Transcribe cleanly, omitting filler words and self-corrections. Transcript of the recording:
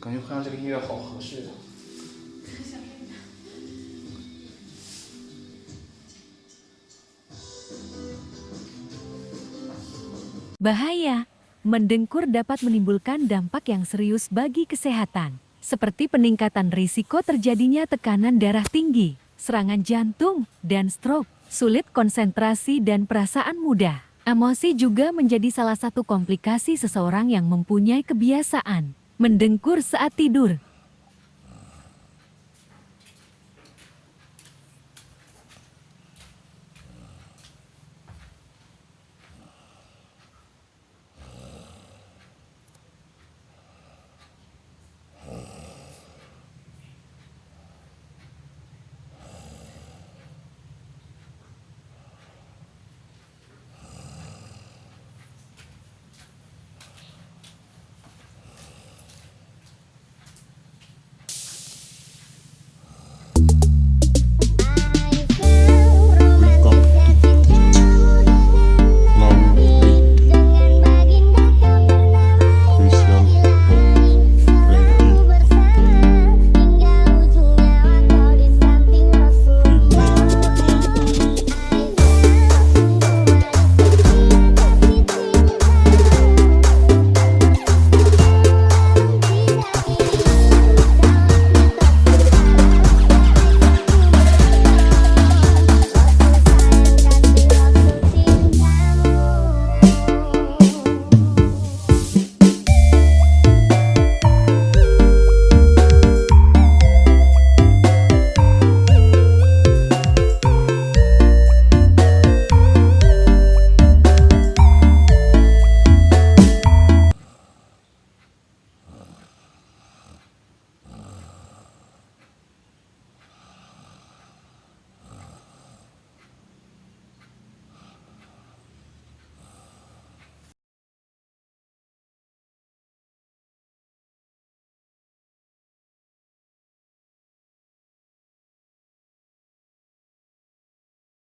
感觉看到这个音乐好合适的。Bahaya, mendengkur dapat menimbulkan dampak yang serius bagi kesehatan, seperti peningkatan risiko terjadinya tekanan darah tinggi, serangan jantung, dan stroke, sulit konsentrasi dan perasaan mudah. Emosi juga menjadi salah satu komplikasi seseorang yang mempunyai kebiasaan mendengkur saat tidur.